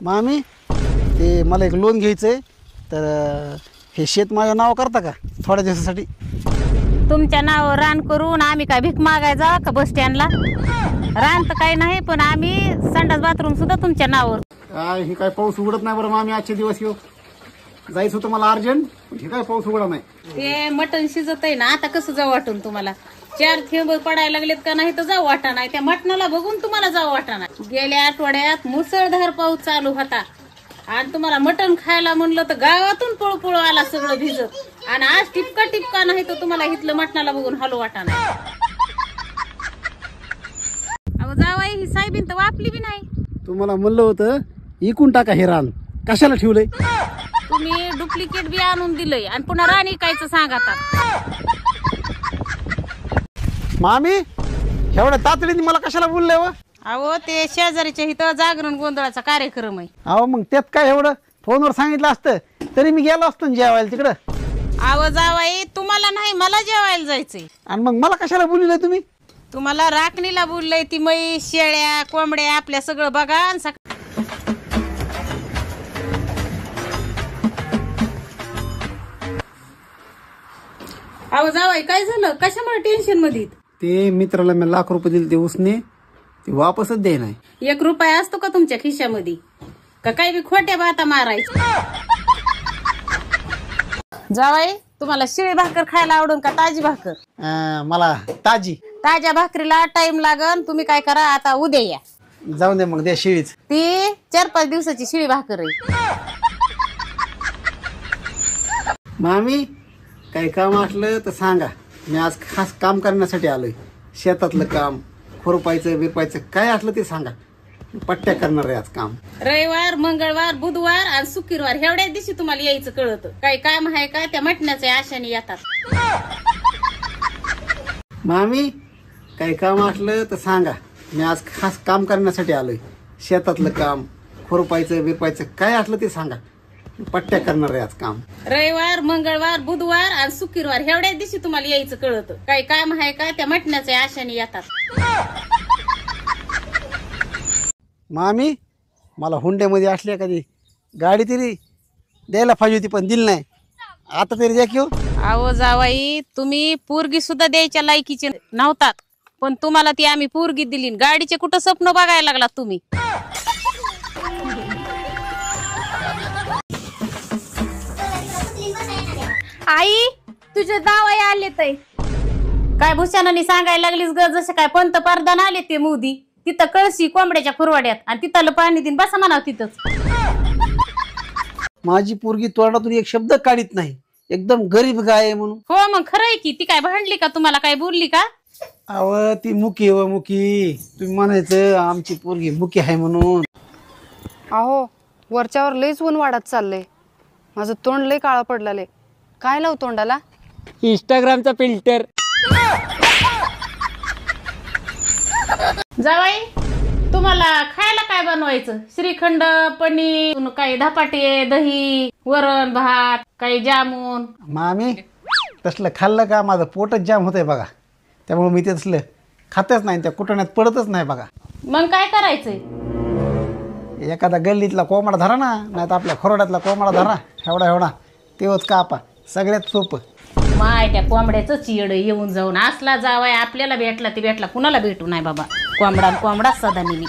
मामी ते मला एक लोन घ्यायचं आहे तर हे शेत माझ्या नाव करता का थोड्या दिवसासाठी? तुमच्या नावावर रान करून आम्ही काय भीक मागायचा का बस स्टँडला? रान तर काही नाही पण आम्ही संडास बाथरूम सुद्धा तुमच्या नावावर. काय हे काय पाऊस उघडत नाही बरं मामी, आजचे दिवस येऊ जायचं होतं मला अर्जंट, हे काय पाऊस उघडा नाही. ते मटण शिजत आहे ना, आता कसं जाऊ वाटून तुम्हाला? 4 थेंब पडायला लागलेत का नाही तर जाऊ वाटा नाही. त्या मटणाला बघून तुम्हाला जाऊ वाटा नाही. गेल्या आठवड्यात मुसळधार पाऊस चालू होता आणि तुम्हाला मटण खायला म्हणलं तर गावातून पळू आला सगळं भिजत. आणि आज टिपका नाही तर तुम्हाला इथलं मटणाला बघून हलू वाटा नाही. अहो जावाई, ही साहेबीन तर वापली बी नाही. तुम्हाला म्हणलं होतं इकून टाका हे रान, कशाला ठेवलंय? तुम्ही डुप्लिकेट बी आणून दिलंय आणि पुन्हा रान इकायचं सांगतात. मामी एवढ्या तातडीने मला कशाला बोलले व? अहो ते शेजारीच्या इथं जागरण गोंधळाचा कार्यक्रम आहे. अहो मग त्यात काय एवढं, फोनवर सांगितलं असतं तरी मी गेलो असतो ना जेवायला तिकडं. अहो जावाई, तुम्हाला नाही मला जेवायला जायचंय. आणि मग मला कशाला बोलले तुम्ही? तुम्हाला राखणीला बोललंय. ती म्हैस शेळ्या कोंबड्या आपल्या सगळं बघा आणि अहो जावाई, काय झालं? कशामुळे टेन्शन मध्ये? ते मित्राला मी लाख रुपये दिले ते उसने ते वापसच दे नाही. 1 रुपया असतो का तुमच्या खिशामध्ये? का काही बी खोट्या बाता मारायच्या? जावाई, तुम्हाला शिळी भाकर खायला आवडून का ताजी भाकर? मला ताजी. ताज्या भाकरीला टाइम लागन. तुम्ही काय करा, आता उद्या या. जाऊन दे मग, द्या शिळीच. ती 4-5 दिवसाची शिळी भाकर आहे. मामी काही काम असलं तर सांगा, मी आज खास काम करण्यासाठी आलोय. शेतातलं काम, खुरपायचं बिरपायचं काय असलं ते सांगा, पट्ट्या करणार आहे आज काम. रविवार, मंगळवार, बुधवार आणि शुक्रवार एवढ्या दिवशी तुम्हाला यायचं कळत. काही काम आहे का? त्या मटण्याच्या आशाने येतात. मामी काही काम असलं तर सांगा, मी आज खास काम करण्यासाठी आलोय. शेतातलं काम, खुरपायचं बिरपायचं काय असलं ते सांगा, पट्ट्या करणार आहे आज काम. रविवार, मंगळवार, बुधवार आणि शुक्रवार एवढ्या दिवशी तुम्हाला यायचं कळत. काही काम आहे का? त्या मटण्याच्या आशाने येतात. मामी मला हुंड्यामध्ये असली कधी गाडी तरी द्यायला पाहिजे होती, पण दिली नाही. आता तरी द्या किंवा. अहो जावाई, तुम्ही पोरगी सुद्धा द्यायच्या लायकीचे नव्हतात, पण तुम्हाला ती आम्ही पोरगी दिली. गाडीचे कुठं स्वप्न बघायला लागलात तुम्ही? आई, तुझे जावई आले तर काय भूषणाने सांगायला लागलीस ग, जसं काय पंतप्रधान आले ते मोदी. तिथं कळशी कोंबड्याच्या खुरवाड्यात आणि तिथलं पाणी दिन बसा म्हणाव तिथंच. माझी पोरगी तोंडातून एक शब्द काढीत नाही, एकदम गरीब गाय आहे म्हणून. हो मग खरं आहे की. ती काय भांडली का तुम्हाला? काय बोलली का? अव ती मुकी व मुकी, तुम्ही म्हणायचं आमची पोरगी मुकी आहे म्हणून. अहो, वरच्यावर लईच ऊन वाढत चाललंय. माझं तोंड लई काळं पडलेलं. काय लावू तोंडाला? इंस्टाग्रामचा फिल्टर. जावाई, तुम्हाला खायला काय बनवायचं? श्रीखंड, पनीर, काही धपाटे, दही, वरण भात, काही जामून. मामी तसलं खाल्लं का माझं पोटच जाम होतंय बघा, त्यामुळे मी ते तसलं खातच नाही, त्या कुटण्यात पडतच नाही बघा. मग काय करायचंय? एखादा गल्लीतला कोंबडा धरा ना, नाही तर आपल्या खोरड्यातला कोंबडा धरा, एवढा तेवच कापा, सगळ्यात सोपं. माय त्या कोंबड्याचं चिड येऊन जाऊन असला जावाय आपल्याला भेटला ते भेटला, कुणाला भेटू नाही बाबा. कोंबडा सदा नेहमी.